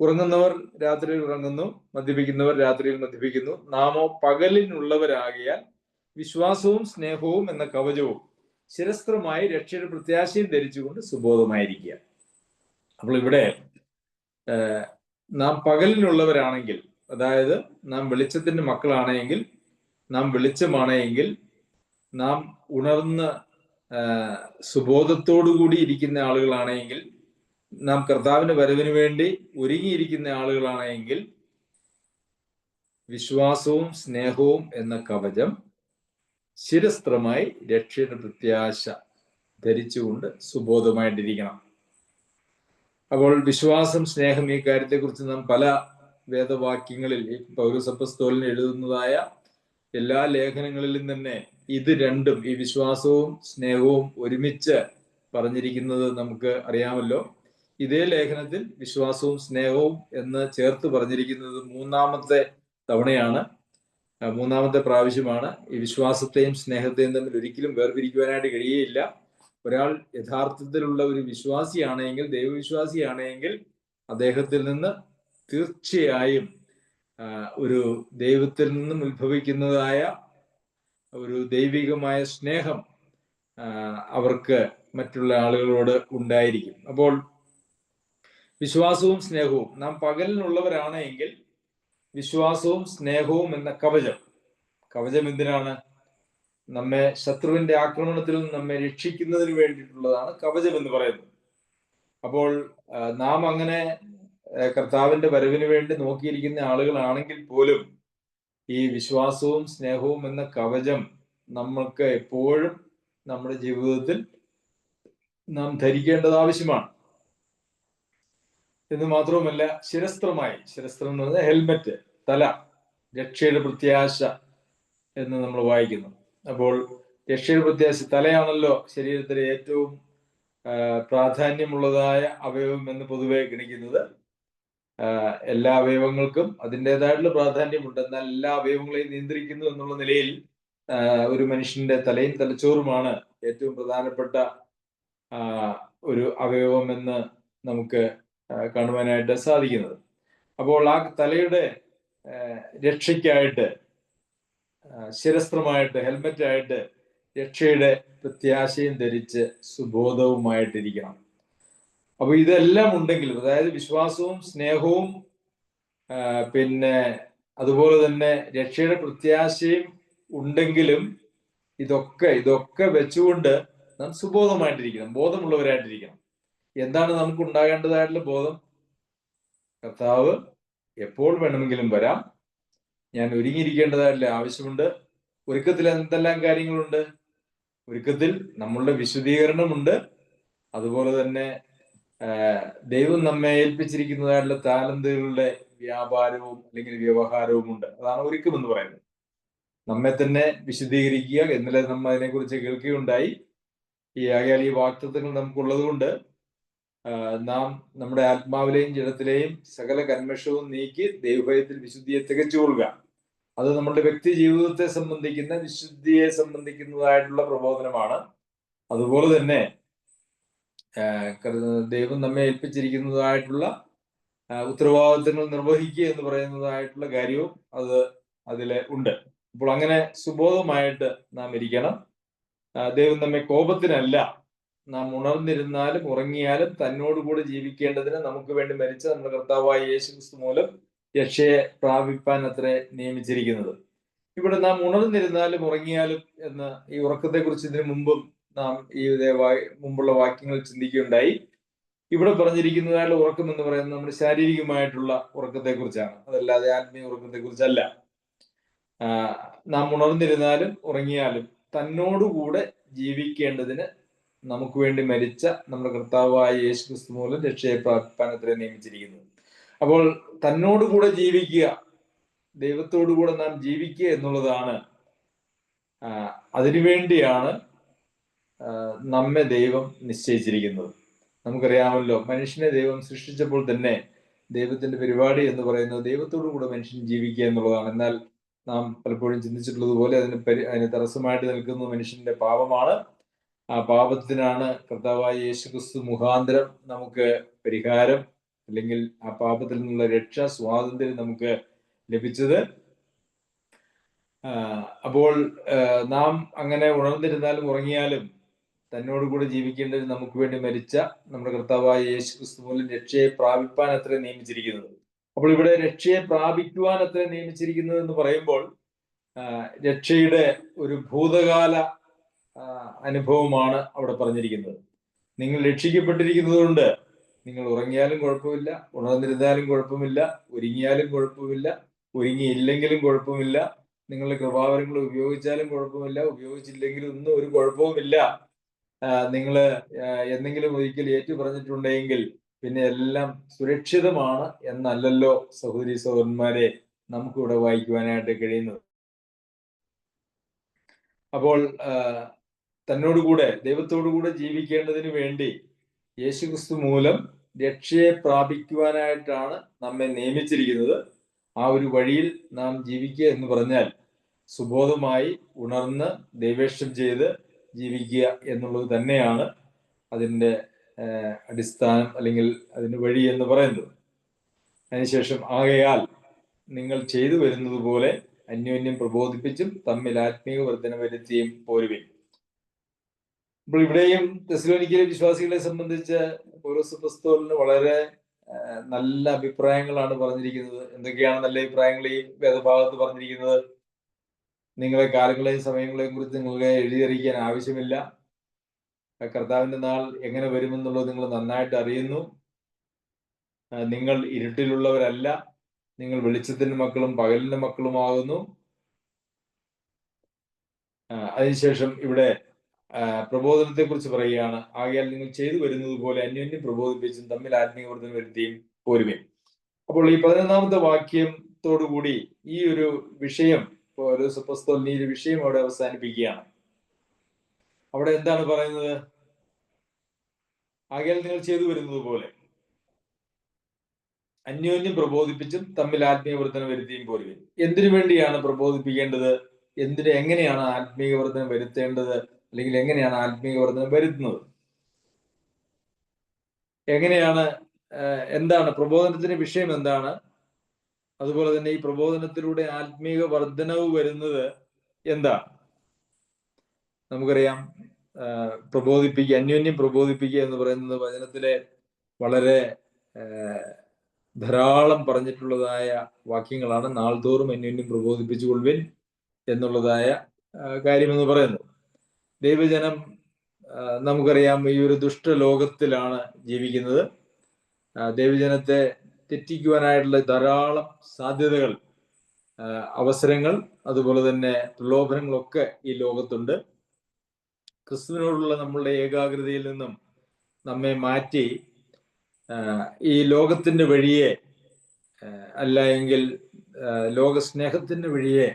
Speaker 1: ഉറങ്ങുന്നവർ രാത്രിയിൽ ഉറങ്ങുന്നു, മദ്യപിക്കുന്നവർ രാത്രിയിൽ മദ്യപിക്കുന്നു. നാമോ പകലിനുള്ളവരാകിയാൽ വിശ്വാസവും സ്നേഹവും എന്ന കവചവും ശിരസ്ത്രമായി രക്ഷയുടെ പ്രത്യാശയും ധരിച്ചുകൊണ്ട് സുബോധമായിരിക്കുക. അപ്പോൾ ഇവിടെ നാം പകലിനുള്ളവരാണെങ്കിൽ, അതായത് നാം വെളിച്ചത്തിന്റെ മക്കളാണെങ്കിൽ, നാം വെളിച്ചമാണെങ്കിൽ, നാം ഉണർന്ന് സുബോധത്തോടുകൂടി ഇരിക്കുന്ന ആളുകളാണെങ്കിൽ, നാം കർത്താവിന്റെ വരവിന് വേണ്ടി ഒരുങ്ങിയിരിക്കുന്ന ആളുകളാണെങ്കിൽ, വിശ്വാസവും സ്നേഹവും എന്ന കവചം ശിരസ്ത്രമായി രക്ഷയുടെ പ്രത്യാശ ധരിച്ചുകൊണ്ട് സുബോധമായിട്ടിരിക്കണം. അപ്പോൾ വിശ്വാസം, സ്നേഹം, ഈ കാര്യത്തെക്കുറിച്ച് നാം പല വേദവാക്യങ്ങളിൽ, പൗലോസ് അപ്പോസ്തലൻ എഴുതുന്നതായ എല്ലാ ലേഖനങ്ങളിലും തന്നെ ഇത് രണ്ടും, ഈ വിശ്വാസവും സ്നേഹവും ഒരുമിച്ച് പറഞ്ഞിരിക്കുന്നത് നമുക്ക് അറിയാമല്ലോ. ഇതേ ലേഖനത്തിൽ വിശ്വാസവും സ്നേഹവും എന്ന് ചേർത്ത് പറഞ്ഞിരിക്കുന്നത് മൂന്നാമത്തെ തവണയാണ്, മൂന്നാമത്തെ പ്രാവശ്യമാണ്. ഈ വിശ്വാസത്തെയും സ്നേഹത്തെയും തമ്മിൽ ഒരിക്കലും വേർപിരിക്കുവാനായിട്ട് കഴിയുകയില്ല. ഒരാൾ യഥാർത്ഥത്തിലുള്ള ഒരു വിശ്വാസിയാണെങ്കിൽ, ദൈവവിശ്വാസിയാണെങ്കിൽ, അദ്ദേഹത്തിൽ നിന്ന് തീർച്ചയായും ഒരു ദൈവത്തിൽ നിന്നും ഉത്ഭവിക്കുന്നതായ ഒരു ദൈവികമായ സ്നേഹം അവർക്ക് മറ്റുള്ള ആളുകളോട് ഉണ്ടായിരിക്കും. അപ്പോൾ വിശ്വാസവും സ്നേഹവും, നാം പകലിനുള്ളവരാണെങ്കിൽ വിശ്വാസവും സ്നേഹവും എന്ന കവചം എന്തിനാണ്? നമ്മെ ശത്രുവിന്റെ ആക്രമണത്തിൽ നിന്ന് നമ്മെ രക്ഷിക്കുന്നതിന് വേണ്ടിയിട്ടുള്ളതാണ് കവചം എന്ന് പറയുന്നത്. അപ്പോൾ നാം അങ്ങനെ കർത്താവിന്റെ വരവിന് വേണ്ടി നോക്കിയിരിക്കുന്ന ആളുകളാണെങ്കിൽ പോലും ഈ വിശ്വാസവും സ്നേഹവും എന്ന കവചം നമ്മൾക്ക് എപ്പോഴും നമ്മുടെ ജീവിതത്തിൽ നാം ധരിക്കേണ്ടത് ആവശ്യമാണ്. എന്ന് മാത്രവുമല്ല, ശിരസ്ത്രം എന്ന് പറഞ്ഞാൽ ഹെൽമെറ്റ്, തല, രക്ഷയുടെ പ്രത്യാശ എന്ന് നമ്മൾ വായിക്കുന്നു. അപ്പോൾ രക്ഷയുടെ പ്രത്യാശ, തലയാണല്ലോ ശരീരത്തിലെ ഏറ്റവും പ്രാധാന്യമുള്ളതായ അവയവം എന്ന് പൊതുവെ ഗണിക്കുന്നത്. എല്ലാ അവയവങ്ങൾക്കും അതിൻ്റെതായിട്ടുള്ള പ്രാധാന്യമുണ്ട്. എന്നാൽ എല്ലാ അവയവങ്ങളെയും നിയന്ത്രിക്കുന്നു എന്നുള്ള നിലയിൽ ഒരു മനുഷ്യന്റെ തലയും തലച്ചോറുമാണ് ഏറ്റവും പ്രധാനപ്പെട്ട ഒരു അവയവം എന്ന് നമുക്ക് കാണുവാനായിട്ട് സാധിക്കുന്നത്. അപ്പോൾ ആ തലയുടെ രക്ഷയ്ക്കായിട്ട് ശിരസ്ത്രമായിട്ട്, ഹെൽമെറ്റായിട്ട് രക്ഷയുടെ പ്രത്യാശയും ധരിച്ച് സുബോധവുമായിട്ടിരിക്കണം. അപ്പൊ ഇതെല്ലാം ഉണ്ടെങ്കിലും, അതായത് വിശ്വാസവും സ്നേഹവും പിന്നെ അതുപോലെ തന്നെ രക്ഷയുടെ പ്രത്യാശയും ഉണ്ടെങ്കിലും ഇതൊക്കെ വെച്ചുകൊണ്ട് നാം സുബോധമായിട്ടിരിക്കണം, ബോധമുള്ളവരായിട്ടിരിക്കണം. എന്താണ് നമുക്ക് ഉണ്ടാകേണ്ടതായിട്ടുള്ള ബോധം? കർത്താവ് എപ്പോൾ വേണമെങ്കിലും വരാം, ഞാൻ ഒരുങ്ങിയിരിക്കേണ്ടതായിട്ടുള്ള ആവശ്യമുണ്ട്. ഒരുക്കത്തിൽ എന്തെല്ലാം കാര്യങ്ങളുണ്ട്? ഒരുക്കത്തിൽ നമ്മളുടെ വിശുദ്ധീകരണമുണ്ട്. അതുപോലെ തന്നെ ദൈവം നമ്മെ ഏൽപ്പിച്ചിരിക്കുന്നതായിട്ടുള്ള താലന്തുകളുടെ വ്യാപാരവും അല്ലെങ്കിൽ വ്യവഹാരവും ഉണ്ട്. അതാണ് ഒരുക്കം എന്ന് പറയുന്നത്. നമ്മെ തന്നെ വിശുദ്ധീകരിക്കുക. ഇന്നലെ നമ്മൾ അതിനെക്കുറിച്ച് കേൾക്കുകയുണ്ടായി. ആകയാൽ ഈ വാക്തത്വങ്ങൾ നമുക്കുള്ളത് കൊണ്ട് നാം നമ്മുടെ ആത്മാവിലെയും ജഡത്തിലെയും സകല കന്മഷവും നീക്കി ദൈവഭയത്തിൽ വിശുദ്ധിയെ തികച്ചുകൊള്ളുക. അത് നമ്മുടെ വ്യക്തി ജീവിതത്തെ സംബന്ധിക്കുന്ന, വിശുദ്ധിയെ സംബന്ധിക്കുന്നതായിട്ടുള്ള പ്രബോധനമാണ്. അതുപോലെ തന്നെ ദൈവം നമ്മെ ഏൽപ്പിച്ചിരിക്കുന്നതായിട്ടുള്ള ഉത്തരവാദിത്തങ്ങൾ നിർവഹിക്കുക എന്ന് പറയുന്നതായിട്ടുള്ള കാര്യവും അതില് ഉണ്ട്. അപ്പോൾ അങ്ങനെ സുബോധമായിട്ട് നാം ഇരിക്കണം. ദൈവം നമ്മെ കോപത്തിനല്ല, നാം ഉണർന്നിരുന്നാലും ഉറങ്ങിയാലും തന്നോടുകൂടി ജീവിക്കേണ്ടതിന് നമുക്ക് വേണ്ടി മരിച്ച നമ്മുടെ കർത്താവായ യേശുക്രിസ്തു മൂലം രക്ഷയെ പ്രാപിപ്പാൻ അത്രേ നിയമിച്ചിരിക്കുന്നത്. ഇവിടെ നാം ഉണർന്നിരുന്നാലും ഉറങ്ങിയാലും എന്ന് ഈ ഉറക്കത്തെക്കുറിച്ച് ഇതിനു മുമ്പും നാം ഈ മുമ്പുള്ള വാക്യങ്ങൾ ചിന്തിക്കുകയുണ്ടായി. ഇവിടെ പറഞ്ഞിരിക്കുന്നതായുള്ള ഉറക്കം എന്ന് പറയുന്നത് നമ്മുടെ ശാരീരികമായിട്ടുള്ള ഉറക്കത്തെക്കുറിച്ചാണ്, അതല്ലാതെ ആത്മീയ ഉറക്കത്തെക്കുറിച്ചല്ല. നാം ഉണർന്നിരുന്നാലും ഉറങ്ങിയാലും തന്നോടുകൂടെ ജീവിക്കേണ്ടതിന് നമുക്ക് വേണ്ടി മരിച്ച നമ്മുടെ കർത്താവായ യേശുക്രിസ്തു മൂലം രക്ഷയെ പ്രാപിപ്പാൻ അത്രേ നിയമിച്ചിരിക്കുന്നത്. അപ്പോൾ തന്നോടുകൂടെ ജീവിക്കുക, ദൈവത്തോടുകൂടെ നാം ജീവിക്കുക എന്നുള്ളതാണ്, അതിനുവേണ്ടിയാണ് നമ്മെ ദൈവം നിശ്ചയിച്ചിരിക്കുന്നത്. നമുക്കറിയാമല്ലോ, മനുഷ്യനെ ദൈവം സൃഷ്ടിച്ചപ്പോൾ തന്നെ ദൈവത്തിന്റെ പരിപാടി എന്ന് പറയുന്നത് ദൈവത്തോടു കൂടെ മനുഷ്യൻ ജീവിക്കുക എന്നുള്ളതാണ്. എന്നാൽ നാം പലപ്പോഴും ചിന്തിച്ചിട്ടുള്ളതുപോലെ അതിന് തടസ്സമായിട്ട് നിൽക്കുന്നത് മനുഷ്യന്റെ പാപമാണ്. ആ പാപത്തിനാണ് കർത്താവായ യേശുക്രിസ്തു മുഖാന്തരം നമുക്ക് പരിഹാരം, അല്ലെങ്കിൽ ആ പാപത്തിൽ നിന്നുള്ള രക്ഷ, സ്വാതന്ത്ര്യം നമുക്ക് ലഭിച്ചത്. അപ്പോൾ നാം അങ്ങനെ ഉണർന്നിരുന്നാലും ഉറങ്ങിയാലും തന്നോടുകൂടെ ജീവിക്കേണ്ടത് നമുക്ക് വേണ്ടി മരിച്ച നമ്മുടെ കർത്താവായ യേശുക്രിസ്തു മൂലം രക്ഷയെ പ്രാപിപ്പാൻ അത്ര നിയമിച്ചിരിക്കുന്നത്. അപ്പോൾ ഇവിടെ രക്ഷയെ പ്രാപിക്കുവാൻ അത്ര നിയമിച്ചിരിക്കുന്നത് എന്ന് പറയുമ്പോൾ രക്ഷയുടെ ഒരു ഭൂതകാല അനുഭവമാണ് അവിടെ പറഞ്ഞിരിക്കുന്നത്. നിങ്ങൾ രക്ഷിക്കപ്പെട്ടിരിക്കുന്നത് കൊണ്ട് നിങ്ങൾ ഉറങ്ങിയാലും കുഴപ്പമില്ല, ഉണർന്നിരുന്നാലും കുഴപ്പമില്ല, ഒരുങ്ങിയാലും കുഴപ്പമില്ല, ഒരുങ്ങിയില്ലെങ്കിലും കുഴപ്പമില്ല, നിങ്ങളുടെ കൃപാവരങ്ങൾ ഉപയോഗിച്ചാലും കുഴപ്പമില്ല, ഉപയോഗിച്ചില്ലെങ്കിലും ഒന്നും ഒരു കുഴപ്പവുമില്ല. നിങ്ങൾ എന്തെങ്കിലും ഒരിക്കൽ ഏറ്റു പറഞ്ഞിട്ടുണ്ടെങ്കിൽ പിന്നെ എല്ലാം സുരക്ഷിതമാണ് എന്നല്ലല്ലോ സഹോദരി സഹോദരന്മാരെ നമുക്കിവിടെ വായിക്കുവാനായിട്ട് കഴിയുന്നത്. അപ്പോൾ തന്നോടുകൂടെ ദൈവത്തോടുകൂടെ ജീവിക്കേണ്ടതിന് വേണ്ടി യേശുക്രിസ്തു മൂലം രക്ഷയെ പ്രാപിക്കുവാനായിട്ടാണ് നമ്മെ നിയമിച്ചിരിക്കുന്നത്. ആ ഒരു വഴിയിൽ നാം ജീവിക്കുക എന്ന് പറഞ്ഞാൽ സുബോധമായി ഉണർന്ന് ദൈവേഷ്ടം ചെയ്ത് ജീവിക്കുക എന്നുള്ളത് തന്നെയാണ് അതിൻ്റെ അടിസ്ഥാനം, അല്ലെങ്കിൽ അതിന് വഴി എന്ന് പറയുന്നത്. അതിനുശേഷം ആകയാൽ നിങ്ങൾ ചെയ്തു വരുന്നത് പോലെ അന്യോന്യം പ്രബോധിപ്പിച്ചും തമ്മിൽ ആത്മീയ വർധന വരുത്തിയും പോരുവിൻ. അപ്പോൾ ഇവിടെയും തെസ്സലോനിക്കയിലെ വിശ്വാസികളെ സംബന്ധിച്ച് പൗലോസ് അപ്പോസ്തലന് വളരെ നല്ല അഭിപ്രായങ്ങളാണ് പറഞ്ഞിരിക്കുന്നത്. എന്തൊക്കെയാണ് നല്ല അഭിപ്രായങ്ങൾ ഈ വേദഭാഗത്ത് പറഞ്ഞിരിക്കുന്നത്? നിങ്ങളെ കാലങ്ങളെയും സമയങ്ങളെയും കുറിച്ച് നിങ്ങൾക്ക് എഴുതിയറിയിക്കാൻ ആവശ്യമില്ല. കർത്താവിന്റെ നാൾ എങ്ങനെ വരുമെന്നുള്ളത് നിങ്ങൾ നന്നായിട്ട് അറിയുന്നു. നിങ്ങൾ ഇരുട്ടിലുള്ളവരല്ല, നിങ്ങൾ വെളിച്ചത്തിന്റെ മക്കളും പകലിന്റെ മക്കളുമാകുന്നു. അതിനുശേഷം ഇവിടെ പ്രബോധനത്തെ കുറിച്ച് പറയുകയാണ്. ആകയാൽ നിങ്ങൾ ചെയ്തു വരുന്നത് പോലെ അന്യോന്യം പ്രബോധിപ്പിച്ചും തമ്മിൽ ആത്മീയവർദ്ധന വരുത്തിയും പോരുവിൻ. അപ്പോൾ ഈ 11-ാമത്തെ വാക്യത്തോടുകൂടി ഈ ഒരു വിഷയം, പൗലോസ് അപ്പോസ്തലൻ ഈ ഒരു വിഷയം അവിടെ അവസാനിപ്പിക്കുകയാണ്. അവിടെ എന്താണ് പറയുന്നത്? ആകയാൽ നിങ്ങൾ ചെയ്തു വരുന്നത് പോലെ അന്യോന്യം പ്രബോധിപ്പിച്ചും തമ്മിൽ ആത്മീയവർദ്ധന വരുത്തിയും പോരുവിൻ. എന്തിനു വേണ്ടിയാണ് പ്രബോധിപ്പിക്കേണ്ടത്? എങ്ങനെയാണ് ആത്മീയവർദ്ധന വരുത്തേണ്ടത്? അല്ലെങ്കിൽ എങ്ങനെയാണ് ആത്മീയവർദ്ധന വരുത്തുന്നത്? എങ്ങനെയാണ്? എന്താണ് പ്രബോധനത്തിന്റെ വിഷയം? എന്താണ്? അതുപോലെ തന്നെ ഈ പ്രബോധനത്തിലൂടെ ആത്മീയ വർധനവ് വരുന്നത് എന്താണ്? നമുക്കറിയാം, അന്യോന്യം പ്രബോധിപ്പിക്കുക എന്ന് പറയുന്നത് വചനത്തിലെ വളരെ ധാരാളം പറഞ്ഞിട്ടുള്ളതായ വാക്യങ്ങളാണ്. നാൾതോറും അന്യോന്യം പ്രബോധിപ്പിച്ചുകൊള്ളുവിൻ എന്നുള്ളതായ കാര്യമെന്ന് പറയുന്നത്. ദൈവജനം നമുക്കറിയാം ഈ ഒരു ദുഷ്ടലോകത്തിലാണ് ജീവിക്കുന്നത്. ദൈവജനത്തെ തെറ്റിക്കുവാനായിട്ടുള്ള ധാരാളം സാധ്യതകൾ, അവസരങ്ങൾ, അതുപോലെ തന്നെ പ്രലോഭനങ്ങളൊക്കെ ഈ ലോകത്തുണ്ട്. ക്രിസ്തുവിനോടുള്ള നമ്മളുടെ ഏകാഗ്രതയിൽ നിന്നും നമ്മെ മാറ്റി ഈ ലോകത്തിന്റെ വഴിയെ, അല്ല എങ്കിൽ ലോകസ്നേഹത്തിന്റെ വഴിയെ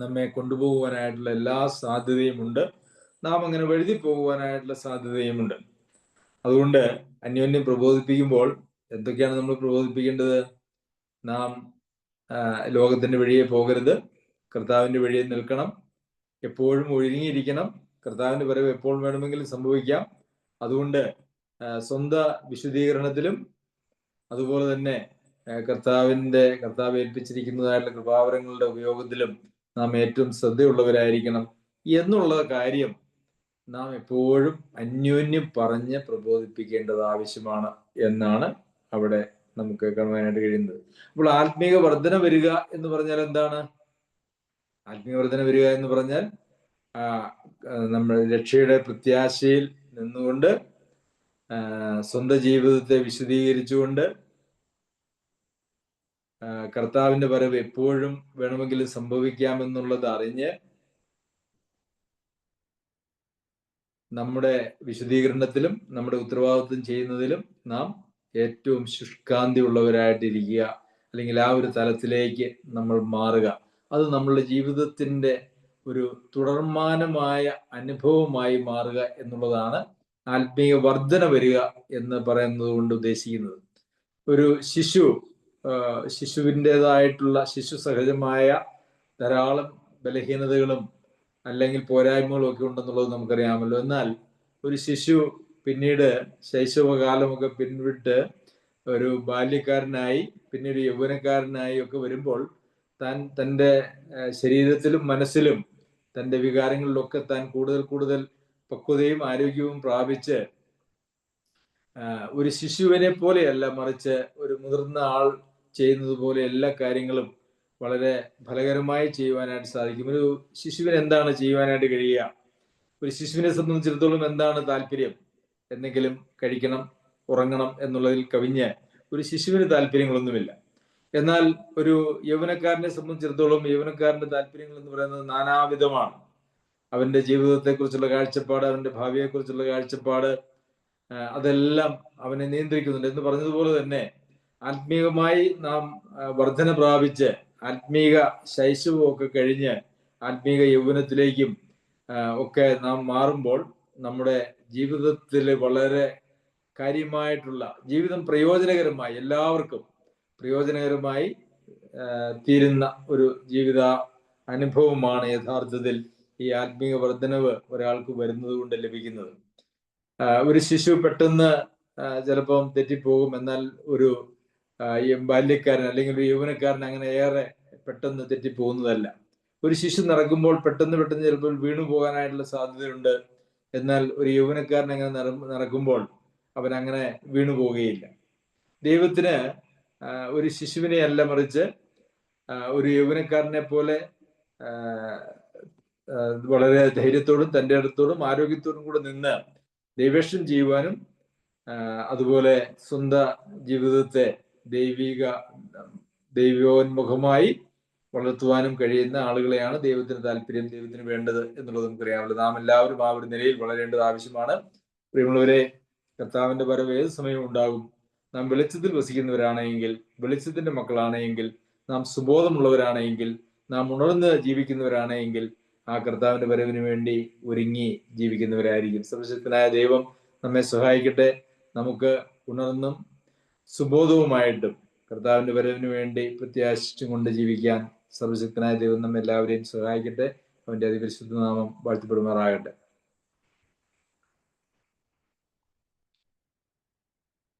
Speaker 1: നമ്മെ കൊണ്ടുപോകുവാനായിട്ടുള്ള എല്ലാ സാധ്യതയുമുണ്ട്. നാം അങ്ങനെ വഴുതി പോകുവാനായിട്ടുള്ള സാധ്യതയുമുണ്ട്. അതുകൊണ്ട് അന്യോന്യം പ്രബോധിപ്പിക്കുമ്പോൾ എന്തൊക്കെയാണ് നമ്മൾ പ്രബോധിപ്പിക്കേണ്ടത്? നാം ലോകത്തിന്റെ വഴിയെ പോകരുത്, കർത്താവിന്റെ വഴിയെ നിൽക്കണം, എപ്പോഴും ഒരുങ്ങിയിരിക്കണം. കർത്താവിന്റെ വരവ് എപ്പോൾ വേണമെങ്കിലും സംഭവിക്കാം. അതുകൊണ്ട് സ്വന്തം വിശുദ്ധീകരണത്തിലും അതുപോലെ തന്നെ കർത്താവ് ഏൽപ്പിച്ചിരിക്കുന്നതായിട്ടുള്ള കൃപാവരങ്ങളുടെ ഉപയോഗത്തിലും നാം ഏറ്റവും ശ്രദ്ധയുള്ളവരായിരിക്കണം എന്നുള്ള കാര്യം നാം എപ്പോഴും അന്യോന്യം പറഞ്ഞ് പ്രബോധിപ്പിക്കേണ്ടത് ആവശ്യമാണ് എന്നാണ് അവിടെ നമുക്ക് കാണുവാനായിട്ട് കഴിയുന്നത്. അപ്പോൾ ആത്മീയ വർധന വരിക എന്ന് പറഞ്ഞാൽ എന്താണ്? ആത്മീയ വർധന വരിക എന്ന് പറഞ്ഞാൽ നമ്മൾ രക്ഷയുടെ പ്രത്യാശയിൽ നിന്നുകൊണ്ട് സ്വന്തം ജീവിതത്തെ വിശദീകരിച്ചുകൊണ്ട് കർത്താവിന്റെ വരവ് എപ്പോഴും വേണമെങ്കിലും സംഭവിക്കാമെന്നുള്ളത് അറിഞ്ഞ് നമ്മുടെ വിശദീകരണത്തിലും നമ്മുടെ ഉത്തരവാദിത്വം ചെയ്യുന്നതിലും നാം ഏറ്റവും ശുഷ്കാന്തി ഉള്ളവരായിട്ടിരിക്കുക, അല്ലെങ്കിൽ ആ ഒരു തലത്തിലേക്ക് നമ്മൾ മാറുക. അത് നമ്മളുടെ ജീവിതത്തിന്റെ ഒരു തുടർമാനമായ അനുഭവമായി മാറുക എന്നുള്ളതാണ് ആത്മീയ വർധന വരിക എന്ന് പറയുന്നത് കൊണ്ട് ഉദ്ദേശിക്കുന്നത്. ഒരു ശിശുവിൻ്റെതായിട്ടുള്ള ശിശു സഹജമായ ധാരാളം ബലഹീനതകളും അല്ലെങ്കിൽ പോരായ്മകളും ഒക്കെ ഉണ്ടെന്നുള്ളത് നമുക്കറിയാമല്ലോ. എന്നാൽ ഒരു ശിശു പിന്നീട് ശൈശവകാലമൊക്കെ പിൻവിട്ട് ഒരു ബാല്യക്കാരനായി പിന്നീട് യൗവനക്കാരനായി ഒക്കെ വരുമ്പോൾ താൻ തൻ്റെ ശരീരത്തിലും മനസ്സിലും തൻ്റെ വികാരങ്ങളിലൊക്കെ താൻ കൂടുതൽ കൂടുതൽ പക്വതയും ആരോഗ്യവും പ്രാപിച്ച് ഒരു ശിശുവിനെ പോലെയല്ല, മറിച്ച് ഒരു മുതിർന്ന ആൾ ചെയ്യുന്നത് പോലെ എല്ലാ കാര്യങ്ങളും വളരെ ഫലകരമായി ചെയ്യുവാനായിട്ട് സാധിക്കും. ഒരു ശിശുവിന് എന്താണ് ചെയ്യുവാനായിട്ട് കഴിയുക? ഒരു ശിശുവിനെ സംബന്ധിച്ചിടത്തോളം എന്താണ് താല്പര്യം? എന്തെങ്കിലും കഴിക്കണം, ഉറങ്ങണം എന്നുള്ളതിൽ കവിഞ്ഞ് ഒരു ശിശുവിന് താല്പര്യങ്ങളൊന്നുമില്ല. എന്നാൽ ഒരു യൗവനക്കാരനെ സംബന്ധിച്ചിടത്തോളം യൗവനക്കാരന്റെ താല്പര്യങ്ങൾ എന്ന് പറയുന്നത് നാനാവിധമാണ്. അവന്റെ ജീവിതത്തെക്കുറിച്ചുള്ള കാഴ്ചപ്പാട്, അവന്റെ ഭാവിയെക്കുറിച്ചുള്ള കാഴ്ചപ്പാട്, അതെല്ലാം അവനെ നിയന്ത്രിക്കുന്നുണ്ട്. എന്ന് പറഞ്ഞതുപോലെ തന്നെ ആത്മീയമായി നാം വർധന പ്രാപിച്ച് ആത്മീക ശൈശവമൊക്കെ കഴിഞ്ഞ് ആത്മീക യൗവനത്തിലേക്കും ഒക്കെ നാം മാറുമ്പോൾ നമ്മുടെ ജീവിതത്തിൽ വളരെ കാര്യമായിട്ടുള്ള ജീവിതം പ്രയോജനകരമായി, എല്ലാവർക്കും പ്രയോജനകരമായി തീരുന്ന ഒരു ജീവിത അനുഭവമാണ് യഥാർത്ഥത്തിൽ ഈ ആത്മീയ വർധനവ് ഒരാൾക്ക് വരുന്നത് കൊണ്ട് ലഭിക്കുന്നത്. ഒരു ശിശു പെട്ടെന്ന് ചിലപ്പം തെറ്റിപ്പോകും. എന്നാൽ ഒരു ബാല്യക്കാരൻ അല്ലെങ്കിൽ ഒരു യൗവനക്കാരൻ അങ്ങനെ ഏറെ പെട്ടെന്ന് തെറ്റിപ്പോകുന്നതല്ല. ഒരു ശിശു നടക്കുമ്പോൾ പെട്ടെന്ന് ചിലപ്പോൾ വീണു പോകാനായിട്ടുള്ള സാധ്യതയുണ്ട്. എന്നാൽ ഒരു യൗവനക്കാരൻ അങ്ങനെ നടക്കുമ്പോൾ അവൻ അങ്ങനെ വീണു പോവുകയില്ല. ദൈവത്തിന് ഒരു ശിശുവിനെ അല്ല, മറിച്ച് ഒരു യൗവനക്കാരനെ പോലെ വളരെ ധൈര്യത്തോടും തൻ്റെ അടുത്തോടും ആരോഗ്യത്തോടും കൂടെ നിന്ന് ദൈവേഷം ചെയ്യുവാനും അതുപോലെ സ്വന്തം ജീവിതത്തെ ദൈവോന്മുഖമായി വളർത്തുവാനും കഴിയുന്ന ആളുകളെയാണ് ദൈവത്തിന് താല്പര്യം, ദൈവത്തിന് വേണ്ടത് എന്നുള്ളത് നമുക്കറിയാമല്ലോ. നാം എല്ലാവരും ആ ഒരു നിലയിൽ വളരേണ്ടത് ആവശ്യമാണ്. പ്രിയമുള്ളവരെ, കർത്താവിന്റെ വരവ് ഏത് സമയവും ഉണ്ടാകും. നാം വെളിച്ചത്തിൽ വസിക്കുന്നവരാണെങ്കിൽ, വെളിച്ചത്തിന്റെ മക്കളാണെങ്കിൽ, നാം സുബോധമുള്ളവരാണെങ്കിൽ, നാം ഉണർന്ന് ജീവിക്കുന്നവരാണെങ്കിൽ ആ കർത്താവിന്റെ വരവിന് വേണ്ടി ഒരുങ്ങി ജീവിക്കുന്നവരായിരിക്കും. സർവശക്തനായ ദൈവം നമ്മെ സഹായിക്കട്ടെ. നമുക്ക് ഉണർന്നും സുബോധവുമായിട്ടും കർത്താവിന്റെ വരവിന് വേണ്ടി പ്രത്യാശിച്ചും കൊണ്ട് ജീവിക്കാൻ സർവശക്തനായ ദൈവം നമ്മെ എല്ലാവരെയും സഹായിക്കട്ടെ. അവന്റെ അതിപരിശുദ്ധ നാമം വാഴ്ത്തപ്പെടുമാറാകട്ടെ.